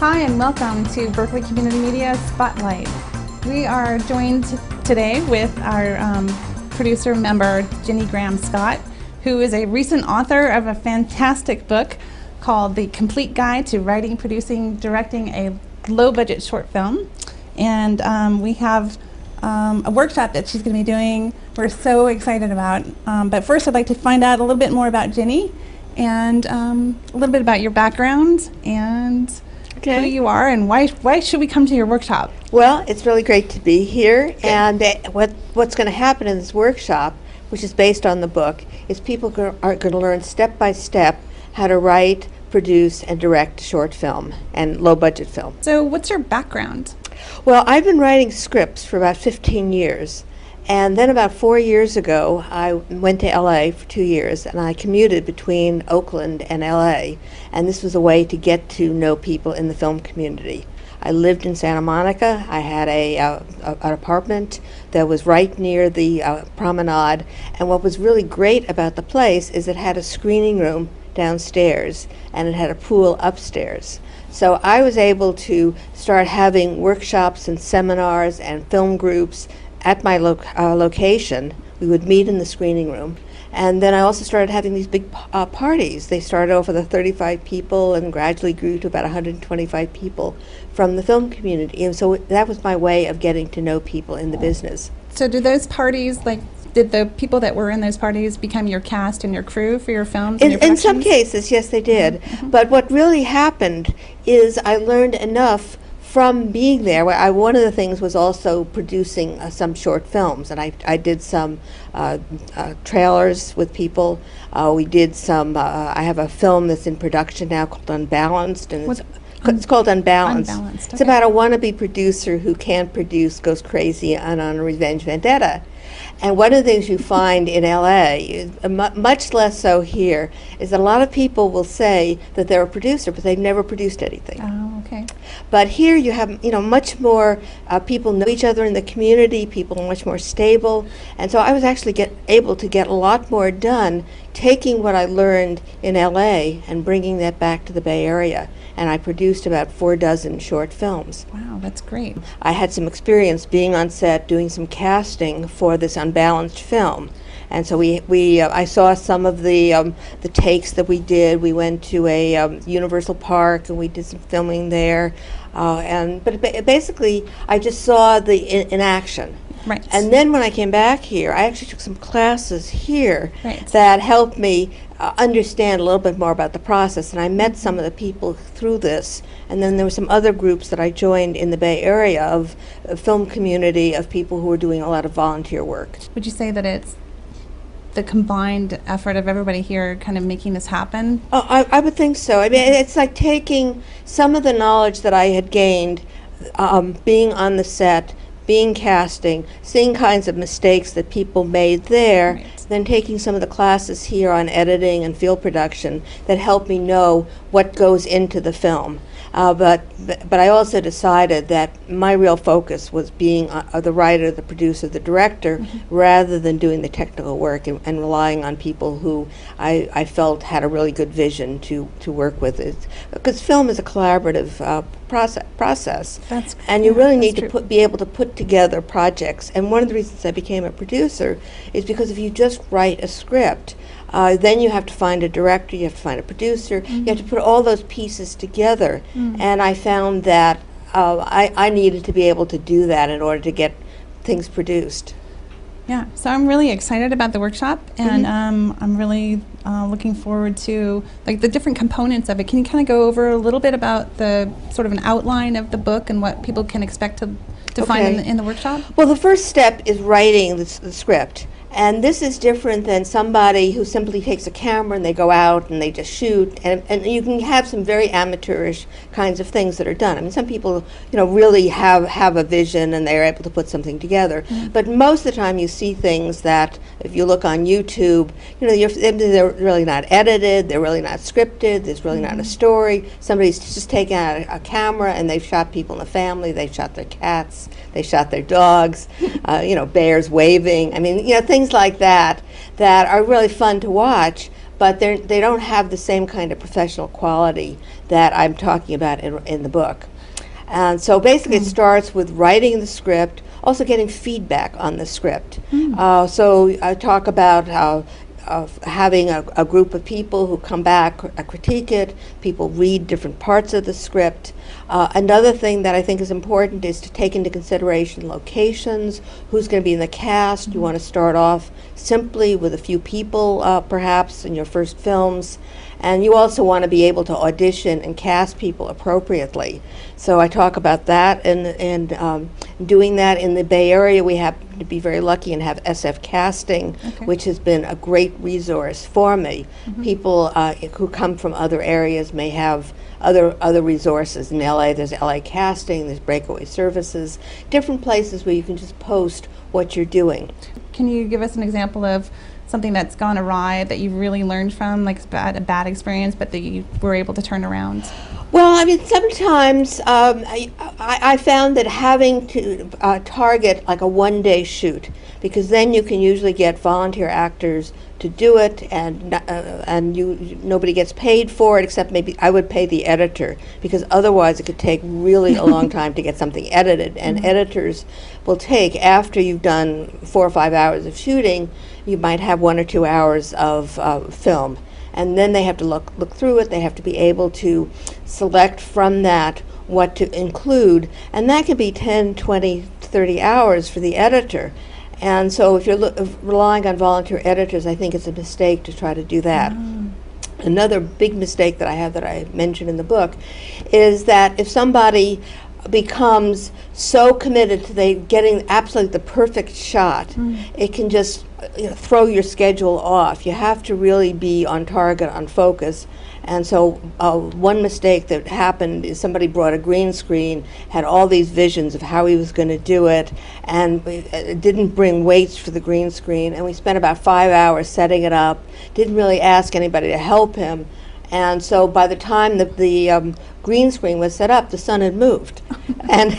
Hi and welcome to Berkeley Community Media Spotlight. We are joined today with our producer member, Gini Graham Scott, who is a recent author of a fantastic book called The Complete Guide to Writing, Producing, Directing a Low-Budget Short Film. And we have a workshop that she's going to be doing we're so excited about. But first I'd like to find out a little bit more about Gini and a little bit about your background and who you are and why should we come to your workshop? Well, it's really great to be here. Good. And what's going to happen in this workshop, which is based on the book, is people are going to learn step by step how to write, produce, and direct short film and low-budget film. So what's your background? Well, I've been writing scripts for about 15 years. And then about 4 years ago, I went to LA for 2 years, and I commuted between Oakland and LA. And this was a way to get to know people in the film community. I lived in Santa Monica. I had an apartment that was right near the promenade. And what was really great about the place is it had a screening room downstairs, and it had a pool upstairs. So I was able to start having workshops and seminars and film groups at my location. We would meet in the screening room. And then I also started having these big parties. They started off with 35 people and gradually grew to about 125 people from the film community. And so that was my way of getting to know people in the business. So do those parties, did the people that were in those parties become your cast and your crew for your films and your productions? In some cases, yes, they did. Mm-hmm. But what really happened is I learned enough from being there. One of the things was also producing some short films, and I did some trailers with people. We did some, I have a film that's in production now called Unbalanced, and it's called Unbalanced. Unbalanced, It's about a wannabe producer who can't produce, goes crazy on a revenge vendetta. And one of the things you find in LA, much less so here, is that a lot of people will say that they're a producer, but they've never produced anything. Oh, okay. But here you have, much more people know each other in the community, people are much more stable. And so I was actually able to get a lot more done taking what I learned in LA and bringing that back to the Bay Area. And I produced about 4 dozen short films. Wow, that's great. I had some experience being on set doing some casting for this Unbalanced film. And so I saw some of the takes that we did. We went to a Universal Park and we did some filming there. But basically, I just saw in action. Right. And then when I came back here, I actually took some classes here right. that helped me understand a little bit more about the process. And I met some of the people through this. And then there were some other groups that I joined in the Bay Area of a film community of people who were doing a lot of volunteer work. Would you say that it's the combined effort of everybody here kind of making this happen? Oh, I would think so. I mean, it's like taking some of the knowledge that I had gained being on the set, being casting, seeing kinds of mistakes that people made there, right. Then taking some of the classes here on editing and field production that helped me know what goes into the film. But I also decided that my real focus was being the writer, the producer, the director, mm-hmm. rather than doing the technical work and relying on people who I felt had a really good vision to work with it. Because film is a collaborative process. And you really need to be able to put together projects. And one of the reasons I became a producer is because if you just write a script, then you have to find a director, you have to find a producer, mm-hmm. you have to put all those pieces together. Mm-hmm. And I found that I needed to be able to do that in order to get things produced. Yeah, so I'm really excited about the workshop, and mm-hmm. I'm really looking forward to the different components of it. Can you kind of go over a little bit about the sort of an outline of the book and what people can expect to find in the workshop? Well, the first step is writing the script. And this is different than somebody who simply takes a camera and they go out and they just shoot. And you can have some very amateurish kinds of things that are done. I mean, some people, really have a vision and they're able to put something together. Mm-hmm. But most of the time you see things that, if you look on YouTube, they're really not edited, they're really not scripted, there's really mm-hmm. not a story. Somebody's just taken out a camera and they've shot people in the family, they've shot their cats, they shot their dogs, bears waving. I mean, things like that are really fun to watch, but they don't have the same kind of professional quality that I'm talking about in the book. And so basically it starts with writing the script, also getting feedback on the script. So I talk about how having a group of people who come back, critique it, people read different parts of the script. Another thing that I think is important is to take into consideration locations, who's going to be in the cast. You want to start off simply with a few people, perhaps, in your first films. And you also want to be able to audition and cast people appropriately. So I talk about that, and doing that in the Bay Area, we happen to be very lucky and have SF Casting, which has been a great resource for me. People who come from other areas may have other resources. In LA, there's LA Casting, there's Breakaway Services, different places where you can just post what you're doing. Can you give us an example of something that's gone awry that you really learned from, like a bad experience, but that you were able to turn around? Well, I mean, sometimes I found that having to target like a one-day shoot, because then you can usually get volunteer actors to do it, and nobody gets paid for it, except maybe I would pay the editor, because otherwise it could take really a long time to get something edited. And editors will take, after you've done 4 or 5 hours of shooting, you might have 1 or 2 hours of film. And then they have to look through it. They have to be able to select from that what to include. And that can be 10, 20, 30 hours for the editor. And so if you're relying on volunteer editors, I think it's a mistake to try to do that. Another big mistake that I have that I mentioned in the book is that if somebody becomes so committed to getting absolutely the perfect shot, it can just throw your schedule off. You have to really be on target, on focus. And so one mistake that happened is somebody brought a green screen, had all these visions of how he was going to do it, and didn't bring weights for the green screen. And we spent about 5 hours setting it up, didn't really ask anybody to help him. And so by the time the green screen was set up, the sun had moved. And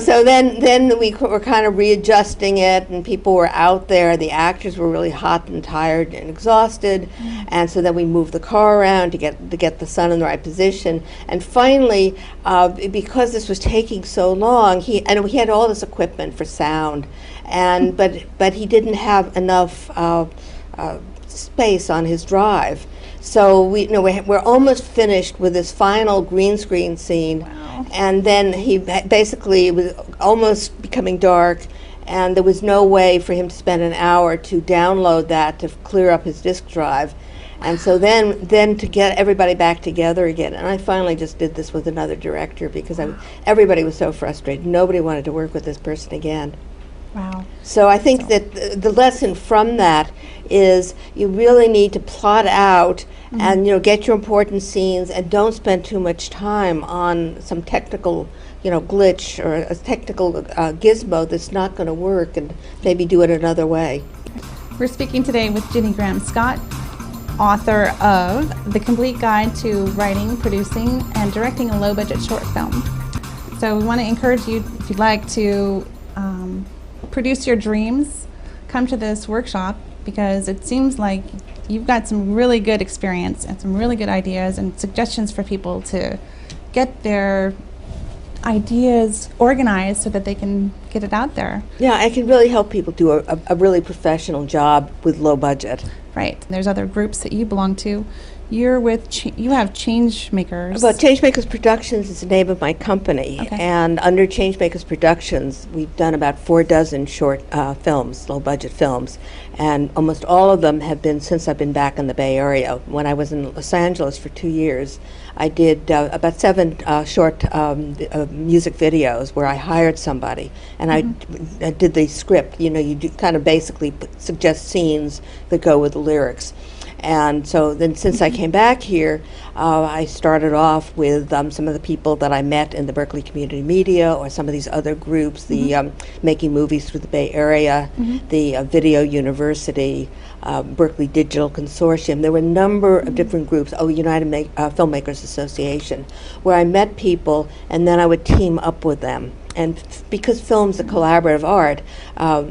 so then we were kind of readjusting it, and people were out there. The actors were really hot and tired and exhausted, and so then we moved the car around to get the sun in the right position. And finally, because this was taking so long, he had all this equipment for sound, and but he didn't have enough space on his drive. So we're almost finished with this final green screen scene. Wow. And then it was almost becoming dark, and there was no way for him to spend an hour to download that to clear up his disk drive. And so then to get everybody back together again, and I finally just did this with another director because everybody was so frustrated. Nobody wanted to work with this person again. Wow. So I think that the lesson from that is you really need to plot out and get your important scenes, and don't spend too much time on some technical glitch or a technical gizmo that's not going to work, and maybe do it another way. We're speaking today with Gini Graham Scott, author of The Complete Guide to Writing, Producing, and Directing a Low-Budget Short Film. So we want to encourage you, if you'd like to produce your dreams, come to this workshop, because it seems like you've got some really good experience and some really good ideas and suggestions for people to get their ideas organized so that they can get it out there. Yeah, I can really help people do a really professional job with low budget. Right. There's other groups that you belong to. You're with, you have Changemakers. Well, Changemakers Productions is the name of my company. Okay. And under Changemakers Productions, we've done about 4 dozen short films, low-budget films. And almost all of them have been since I've been back in the Bay Area. When I was in Los Angeles for 2 years, I did about 7 short music videos where I hired somebody. And I did the script. You do kind of basically suggest scenes that go with the lyrics. And so then since I came back here, I started off with some of the people that I met in the Berkeley Community Media, or some of these other groups, the Making Movies Through the Bay Area, the Video University, Berkeley Digital Consortium. There were a number of different groups, United Filmmakers Association, where I met people, and then I would team up with them. and because film's a collaborative art,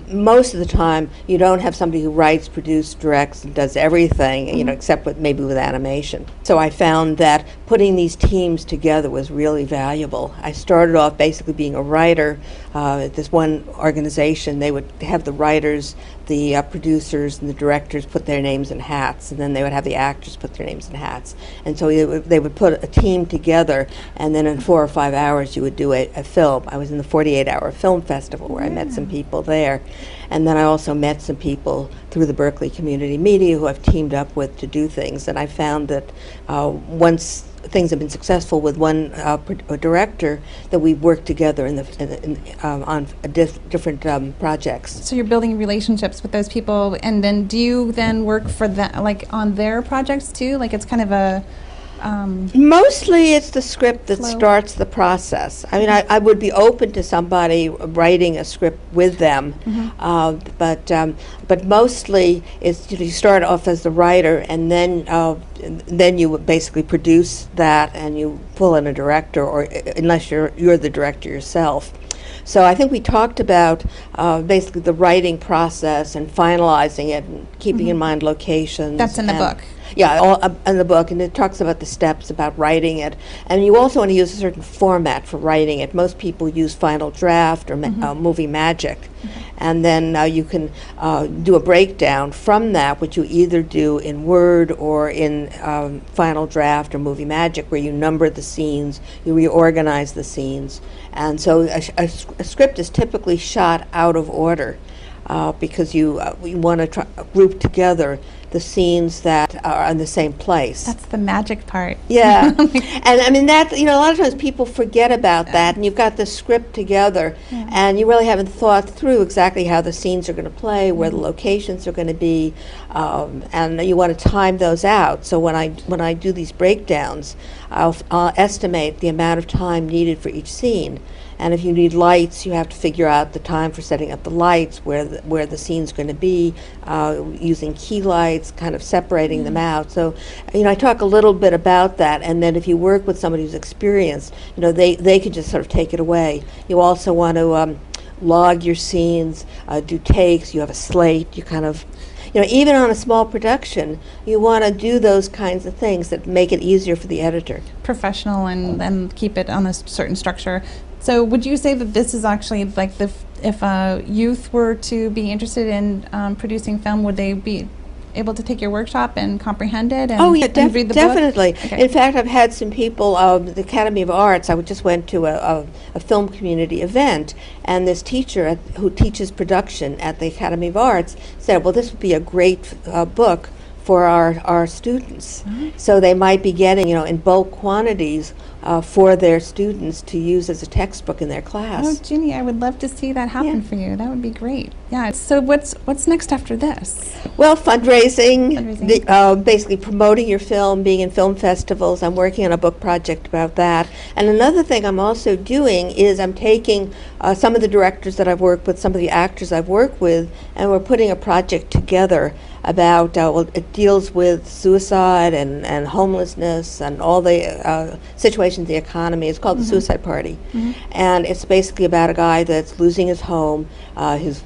most of the time you don't have somebody who writes, produces, directs, and does everything, you know, except maybe with animation. So I found that putting these teams together was really valuable. I started off basically being a writer. At this one organization, they would have the writers, the producers, and the directors put their names in hats, and then they would have the actors put their names in hats. And so they would put a team together, and then in 4 or 5 hours you would do a film. I was in the 48-hour film festival where I met some people there. And then I also met some people through the Berkeley Community Media who I've teamed up with to do things. And I found that once things have been successful with one director, that we work together on different projects. So you're building relationships with those people, and then do you then work for them, like on their projects too? Like it's kind of a mostly it's the script that flow. starts the process. I mean, I would be open to somebody writing a script with them, but mostly it's, you know, you start off as the writer, and then you would basically produce that, and you pull in a director, or unless you're the director yourself. So I think we talked about basically the writing process and finalizing it, and keeping in mind locations. That's in the book. Yeah, all in the book, and it talks about the steps about writing it. And you also want to use a certain format for writing it. Most people use Final Draft or Movie Magic. And then you can do a breakdown from that, which you either do in Word or in Final Draft or Movie Magic, where you number the scenes, you reorganize the scenes. And so a script is typically shot out of order because you want to group together the scenes that are in the same place. That's the magic part. Yeah. And I mean, that, you know, a lot of times people forget about that, and you've got the script together, and you really haven't thought through exactly how the scenes are going to play, where the locations are going to be, and you want to time those out. So when I do these breakdowns, I'll estimate the amount of time needed for each scene. And if you need lights, you have to figure out the time for setting up the lights, where the scene's going to be, using key lights, kind of separating them out. So, you know, I talk a little bit about that, and then if you work with somebody who's experienced, you know, they can just sort of take it away. You also want to log your scenes, do takes. You have a slate. You kind of, you know, even on a small production, you want to do those kinds of things that make it easier for the editor. Professional and keep it on a certain structure. So would you say that this is actually like if youth were to be interested in producing film, would they be able to take your workshop and comprehend it and, and read the definitely. book? Okay. In fact, I've had some people, the Academy of Arts, I just went to a film community event, and this teacher who teaches production at the Academy of Arts said, well, this would be a great book for our students. So they might be getting, you know, in bulk quantities for their students to use as a textbook in their class. Oh, Ginny, I would love to see that happen for you. That would be great. Yeah. So what's next after this? Well, fundraising. Basically promoting your film, being in film festivals. I'm working on a book project about that. And another thing I'm also doing is I'm taking some of the directors that I've worked with, some of the actors I've worked with, and we're putting a project together about, well, it deals with suicide and homelessness and all the situations in the economy. It's called The Suicide Party. And it's basically about a guy that's losing his home. His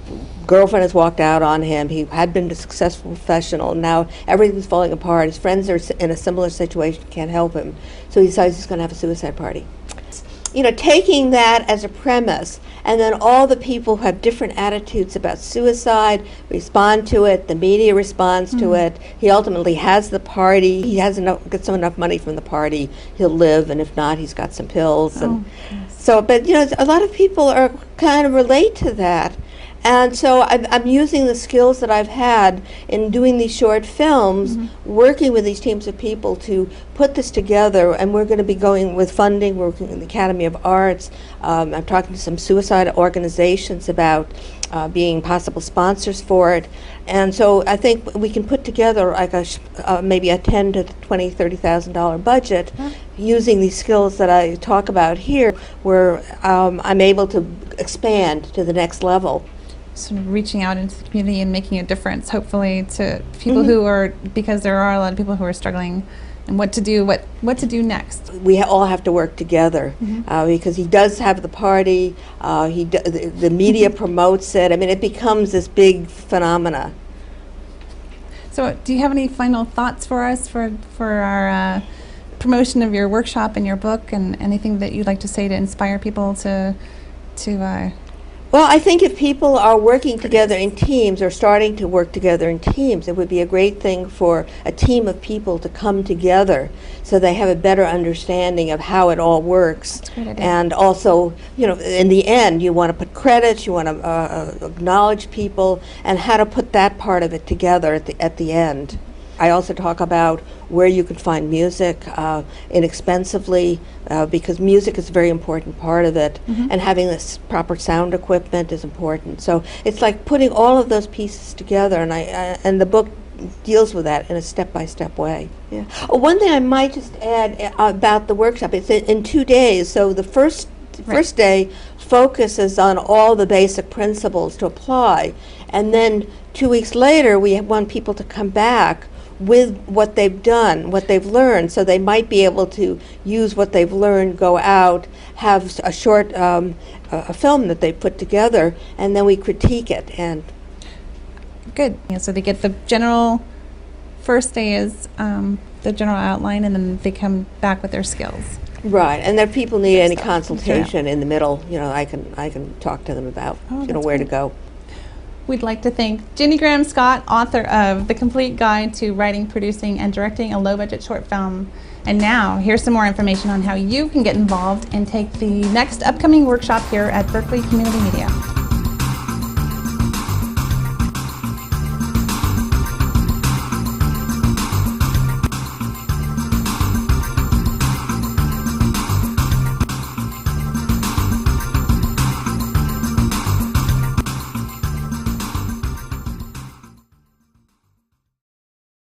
girlfriend has walked out on him. He had been a successful professional. Now everything's falling apart. His friends are in a similar situation, can't help him. So he decides he's going to have a suicide party. You know, taking that as a premise, and then all the people who have different attitudes about suicide respond to it, the media responds to it, he ultimately has the party, he has gets enough money from the party, he'll live, and if not, he's got some pills. And so, but you know, a lot of people are kind of relate to that. And so I'm using the skills that I've had in doing these short films, working with these teams of people to put this together, and we're going to be going with funding, working in the Academy of Arts. I'm talking to some suicide organizations about being possible sponsors for it. And so I think we can put together like maybe a $10,000 to $20,000, $30,000 budget using these skills that I talk about here, where I'm able to expand to the next level. Sort of reaching out into the community and making a difference, hopefully, to people who are, because there are a lot of people who are struggling and what to do next. We all have to work together because he does have the party. The media promotes it. I mean, it becomes this big phenomena. So, do you have any final thoughts for us for our promotion of your workshop and your book, and anything that you'd like to say to inspire people to Well, I think if people are working together in teams or starting to work together in teams, it would be a great thing for a team of people to come together so they have a better understanding of how it all works. That's a great idea. And also, you know, in the end, you want to put credits, you want to acknowledge people, and how to put that part of it together at the end. I also talk about where you can find music inexpensively, because music is a very important part of it, and having this proper sound equipment is important. So it's like putting all of those pieces together, and the book deals with that in a step-by-step way. Yeah. Oh, one thing I might just add about the workshop, it's in 2 days. So the first day focuses on all the basic principles to apply, and then 2 weeks later we want people to come back with what they've done, what they've learned, so they might be able to use what they've learned, go out, have a short a film that they put together, and then we critique it. And good. Yeah, so they get the general, first day is the general outline, and then they come back with their skills. right, and if people need any consultation in the middle, you know, I can talk to them about where to go. We'd like to thank Gini Graham Scott, author of The Complete Guide to Writing, Producing, and Directing a Low-Budget Short Film. And now, here's some more information on how you can get involved and take the next upcoming workshop here at Berkeley Community Media.